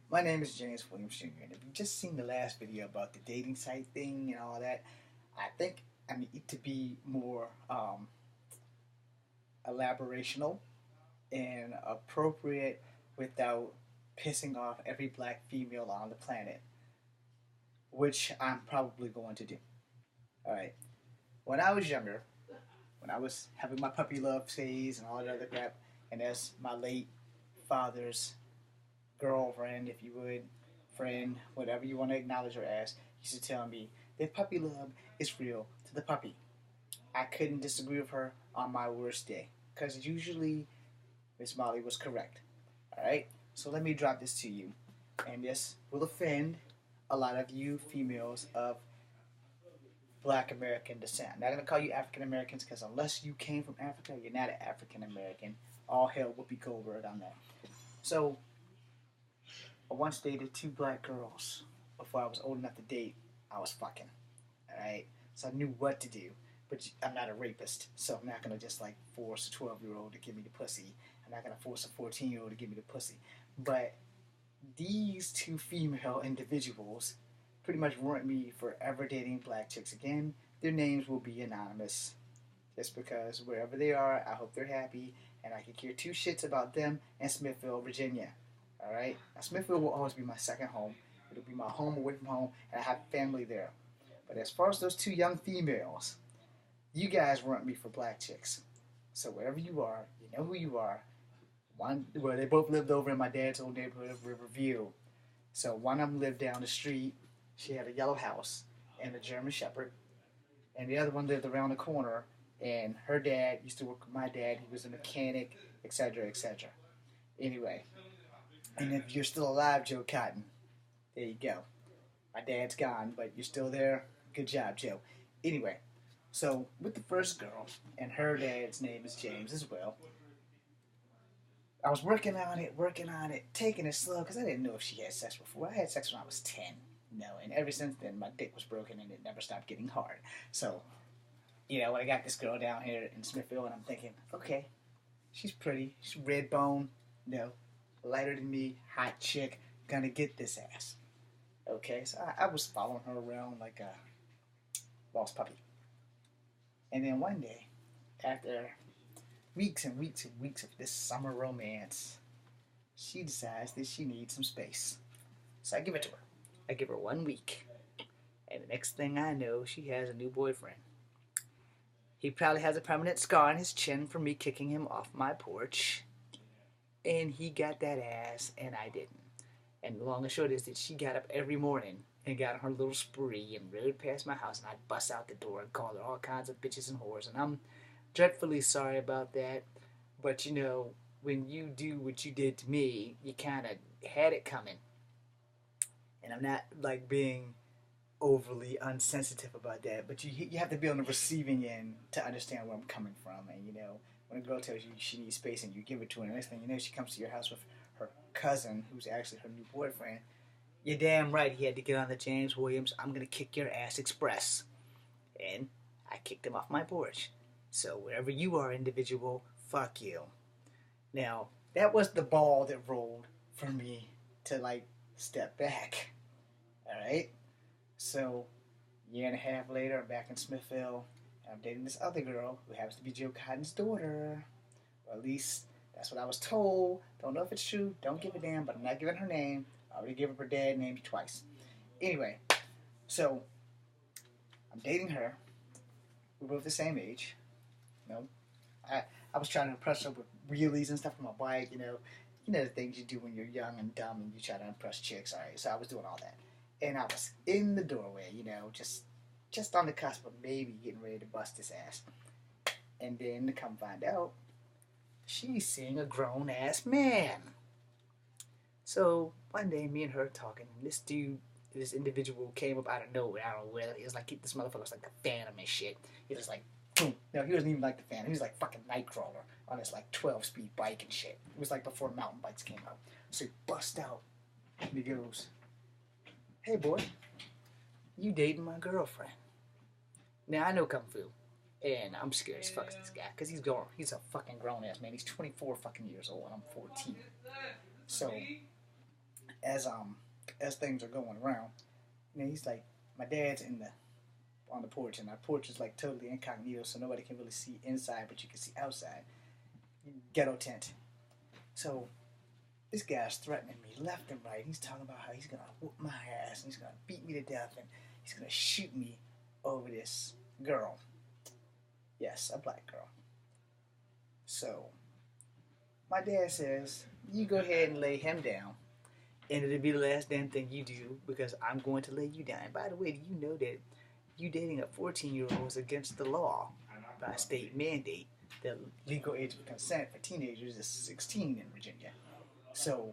My name is James Williams Jr. And if you've just seen the last video about the dating site thing and all that, I think I need to be more elaborational and appropriate without pissing off every black female on the planet, which I'm probably going to do. Alright. When I was younger, when I was having my puppy love phase and all that other crap, and as my late father's girlfriend, if you would, friend, whatever you want to acknowledge her as, used to tell me that puppy love is real to the puppy. I couldn't disagree with her on my worst day, because usually Miss Molly was correct. Alright? So let me drop this to you, and this will offend a lot of you females of Black American descent. I'm not going to call you African Americans, because unless you came from Africa, you're not an African American. All hell Whoopi Goldberg on that. So, I once dated two black girls before I was old enough to date. I was fucking. Alright? So I knew what to do. But I'm not a rapist, so I'm not going to just like force a 12-year-old to give me the pussy. I'm not going to force a 14-year-old to give me the pussy. But these two female individuals pretty much warrant me forever dating black chicks again. Their names will be anonymous. Just because wherever they are, I hope they're happy, and I could care two shits about them and Smithville, Virginia. Alright? Now, Smithville will always be my second home. It'll be my home away from home, and I have family there. But as far as those two young females, you guys warrant me for black chicks. So wherever you are, you know who you are. Well, they both lived over in my dad's old neighborhood of Riverview. So one of them lived down the street. She had a yellow house and a German Shepherd. And the other one lived around the corner. And her dad used to work with my dad. He was a mechanic, etc., etc. Anyway, and if you're still alive, Joe Cotton, there you go. My dad's gone, but you're still there. Good job, Joe. Anyway, so with the first girl, and her dad's name is James as well, I was working on it, taking it slow, because I didn't know if she had sex before. I had sex when I was 10, and ever since then, my dick was broken, and it never stopped getting hard. So, when I got this girl down here in Smithville, and I'm thinking, okay, she's pretty, she's red bone, lighter than me, hot chick, gonna get this ass. Okay, so I was following her around like a lost puppy. And then one day, after weeks and weeks and weeks of this summer romance, she decides that she needs some space. So I give it to her. I give her 1 week. And the next thing I know, she has a new boyfriend. He probably has a permanent scar on his chin from me kicking him off my porch. And he got that ass, and I didn't. And the long and short is that she got up every morning and got on her little spree and rode past my house, and I'd bust out the door and call her all kinds of bitches and whores. And I'm dreadfully sorry about that. But, when you do what you did to me, you kind of had it coming. And I'm not, being overly unsensitive about that. But you have to be on the receiving end to understand where I'm coming from. And, when a girl tells you she needs space and you give it to her, and the next thing you know, she comes to your house with her cousin, who's actually her new boyfriend. You're damn right he had to get on the James Williams I'm gonna kick your ass express. And I kicked him off my porch. So wherever you are, individual, fuck you. Now, that was the ball that rolled for me to step back. Alright? So, a year and a half later, I'm back in Smithville, and I'm dating this other girl who happens to be Joe Cotton's daughter. Or at least that's what I was told. Don't know if it's true. Don't give a damn, but I'm not giving her name. I already gave her dad's name twice. Anyway, so I'm dating her. We're both the same age. I was trying to impress her with wheelies and stuff on my bike. The things you do when you're young and dumb and you try to impress chicks. All right, so I was doing all that, and I was in the doorway. Just on the cusp of maybe getting ready to bust this ass, and then to come find out, she's seeing a grown-ass man. So, one day, me and her talking, and this individual came up out of nowhere. I don't know where. He was like, this motherfucker was like the Phantom and shit. He was like, boom. No, he wasn't even like the Phantom. He was like fucking Nightcrawler on his 12-speed bike and shit. It was like before mountain bikes came out. So he busts out, and he goes, hey boy, you dating my girlfriend. Now, I know Kung Fu. And I'm scared as fuck of this guy, because he's a fucking grown-ass man. He's 24 fucking years old, and I'm 14. So, as things are going around, he's like, my dad's in the on the porch, and our porch is like totally incognito, so nobody can really see inside, but you can see outside. Ghetto tent. So this guy's threatening me left and right. He's talking about how he's gonna whoop my ass and he's gonna beat me to death and he's gonna shoot me over this girl. Yes, a black girl. So my dad says, you go ahead and lay him down, and it'll be the last damn thing you do because I'm going to lay you down. And by the way, do you know that you dating a 14-year-old is against the law by state mandate? The legal age of consent for teenagers is 16 in Virginia. So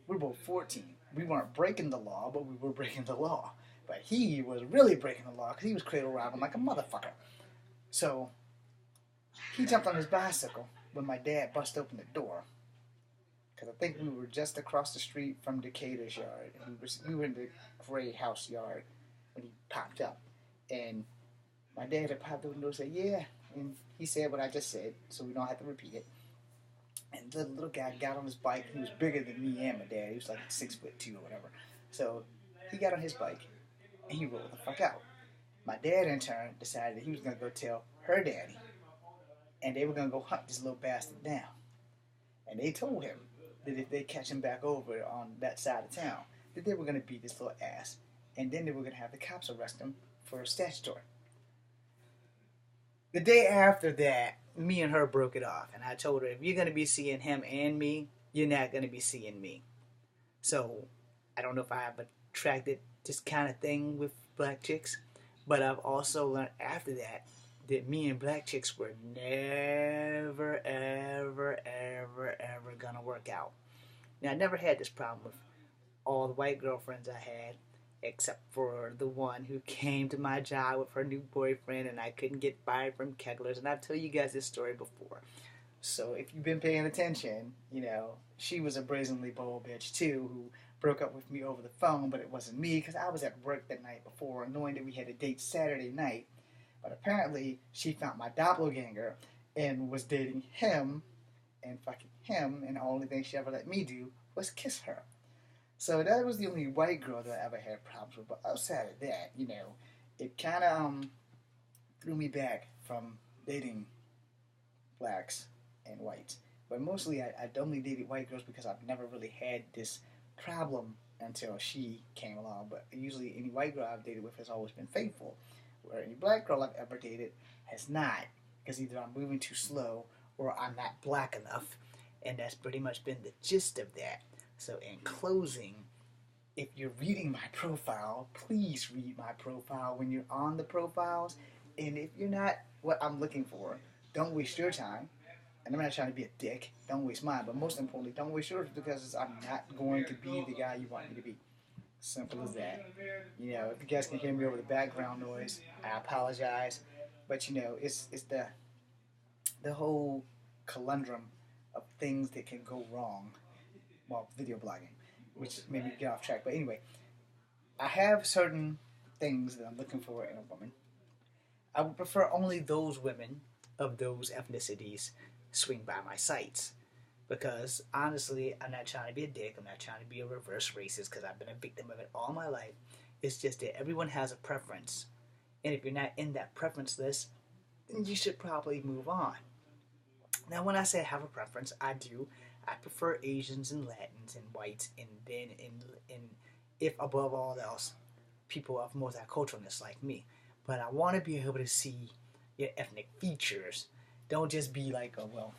we're both 14. We weren't breaking the law, but we were breaking the law. But he was really breaking the law because he was cradle robbing like a motherfucker. So he jumped on his bicycle when my dad busted open the door. Because I think we were just across the street from Decatur's yard. And we were in the gray house yard when he popped up. And my dad had popped open the door and said, yeah. And he said what I just said, so we don't have to repeat it. And the little guy got on his bike. He was bigger than me and my dad. He was like 6'2" or whatever. So he got on his bike and he rolled the fuck out. My dad, in turn, decided that he was going to go tell her daddy. And they were going to go hunt this little bastard down. And they told him that if they catch him back over on that side of town, that they were going to beat his little ass. And then they were going to have the cops arrest him for statutory. The day after that, me and her broke it off. And I told her, if you're going to be seeing him and me, you're not going to be seeing me. So, I don't know if I've attracted this kind of thing with black chicks. But I've also learned after that me and black chicks were never, ever, ever, ever going to work out. Now, I never had this problem with all the white girlfriends I had, except for the one who came to my job with her new boyfriend and I couldn't get fired from Kegler's. And I've told you guys this story before. So if you've been paying attention, she was a brazenly bold bitch too who broke up with me over the phone, but it wasn't me because I was at work the night before knowing that we had a date Saturday night. But apparently she found my doppelganger and was dating him and fucking him, and the only thing she ever let me do was kiss her. So that was the only white girl that I ever had problems with. But outside of that, it kind of threw me back from dating blacks and whites. But mostly I only dated white girls because I've never really had this problem until she came along. But usually any white girl I've dated with has always been faithful. Where any black girl I've ever dated has not. Because either I'm moving too slow or I'm not black enough. And that's pretty much been the gist of that. So in closing, if you're reading my profile, please read my profile when you're on the profiles. And if you're not what I'm looking for, don't waste your time. And I'm not trying to be a dick. Don't waste mine. But most importantly, don't waste yours because I'm not going to be the guy you want me to be. Simple as that. If you guys can hear me over the background noise, I apologize. But it's the whole conundrum of things that can go wrong while video blogging, which made me get off track. But anyway, I have certain things that I'm looking for in a woman. I would prefer only those women of those ethnicities swing by my sites. Because, honestly, I'm not trying to be a dick. I'm not trying to be a reverse racist because I've been a victim of it all my life. It's just that everyone has a preference. And if you're not in that preference list, then you should probably move on. Now, when I say I have a preference, I do. I prefer Asians and Latins and whites, and then, if above all else, people of multiculturalness like me. But I want to be able to see your ethnic features. Don't just be like, oh, well,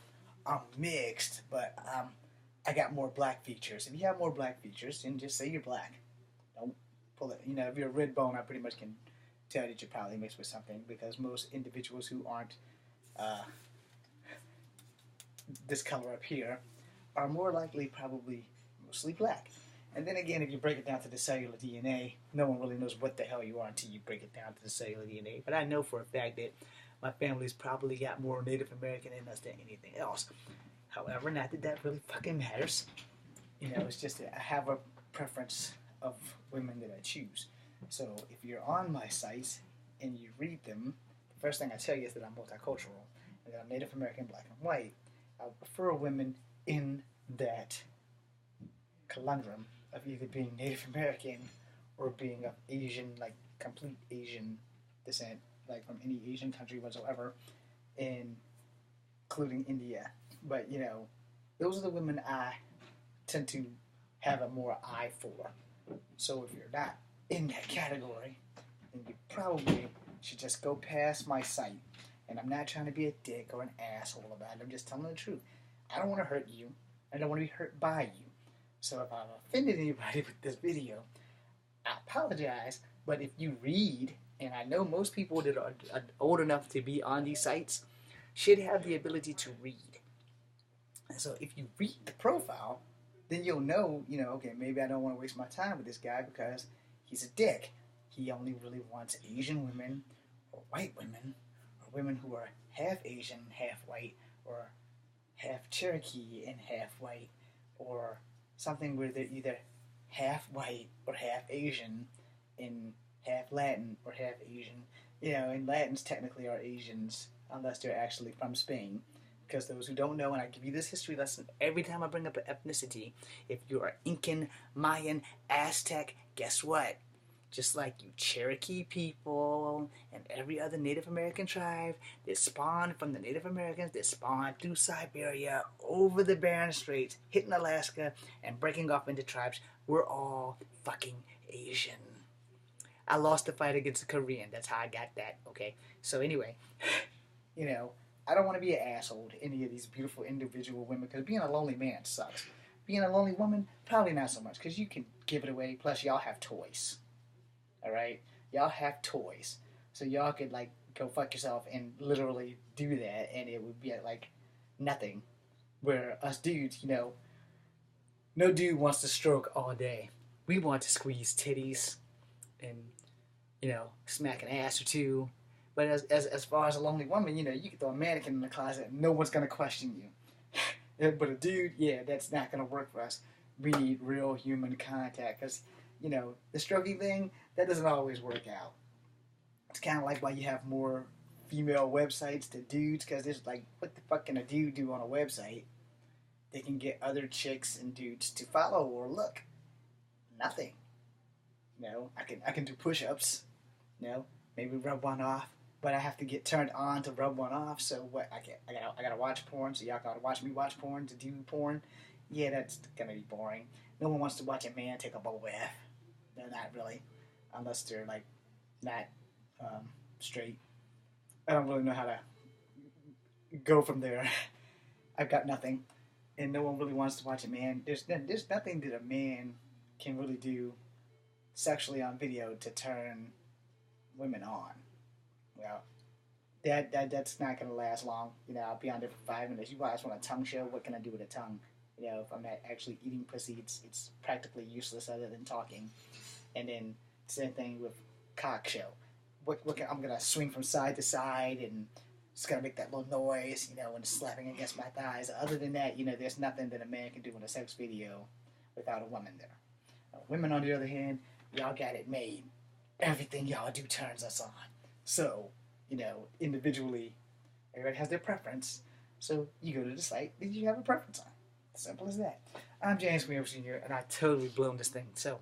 I'm mixed, but I got more black features. If you have more black features, then just say you're black. Don't pull it. If you're a red bone, I pretty much can tell that you're probably mixed with something because most individuals who aren't this color up here are more likely probably mostly black. And then again, if you break it down to the cellular DNA, no one really knows what the hell you are until you break it down to the cellular DNA. But I know for a fact that my family's probably got more Native American in us than anything else. However, not that that really fucking matters. It's just that I have a preference of women that I choose. So if you're on my sites and you read them, the first thing I tell you is that I'm multicultural and that I'm Native American, black, and white. I would prefer women in that conundrum of either being Native American or being of Asian, like complete Asian descent, like from any Asian country whatsoever, including India. But those are the women I tend to have a more eye for. So if you're not in that category, then you probably should just go past my site. And I'm not trying to be a dick or an asshole about it. I'm just telling the truth. I don't want to hurt you. I don't want to be hurt by you. So if I've offended anybody with this video, I apologize. But if you read, and I know most people that are old enough to be on these sites should have the ability to read. And so if you read the profile, then you'll know, okay, maybe I don't want to waste my time with this guy because he's a dick. He only really wants Asian women or white women or women who are half Asian, half white, or half Cherokee and half white, or something where they're either half white or half Asian and half Latin or half Asian. And Latins technically are Asians unless they're actually from Spain. Because those who don't know, and I give you this history lesson every time I bring up an ethnicity, if you are Incan, Mayan, Aztec, guess what? Just like you Cherokee people and every other Native American tribe that spawned from the Native Americans that spawned through Siberia, over the Bering Straits, hitting Alaska, and breaking off into tribes, we're all fucking Asian. I lost the fight against the Korean. That's how I got that, okay? So anyway, I don't want to be an asshole to any of these beautiful individual women because being a lonely man sucks. Being a lonely woman, probably not so much because you can give it away. Plus, y'all have toys. All right? Y'all have toys. So y'all could, go fuck yourself and literally do that and it would be nothing. Where us dudes, no dude wants to stroke all day. We want to squeeze titties and, smack an ass or two. But as far as a lonely woman, you can throw a mannequin in the closet and no one's going to question you. But a dude, yeah, that's not going to work for us. We need real human contact because, the stroking thing, that doesn't always work out. It's kind of like why you have more female websites to dudes because there's what the fuck can a dude do on a website? They can get other chicks and dudes to follow or look. Nothing. I can do push-ups. Maybe rub one off. But I have to get turned on to rub one off. So what? I gotta watch porn. So y'all gotta watch me watch porn to do porn. Yeah, that's gonna be boring. No one wants to watch a man take a bubble bath. No, not really, unless they're not straight. I don't really know how to go from there. I've got nothing, and no one really wants to watch a man. There's nothing that a man can really do sexually on video to turn women on. Well, that's not gonna last long. I'll be on there for 5 minutes. You guys want a tongue show? What can I do with a tongue? If I'm not actually eating pussy, it's practically useless other than talking. And then same thing with cock show. I'm gonna swing from side to side and it's gonna make that little noise, when it's slapping against my thighs. Other than that, there's nothing that a man can do in a sex video without a woman there. Women, on the other hand, y'all got it made. Everything y'all do turns us on. So, individually, everybody has their preference. So you go to the site that you have a preference on. Simple as that. I'm James Weaver Sr., and I totally blown this thing. So,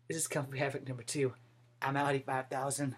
this is Comfy Havoc number 2. I'm Audi 5000.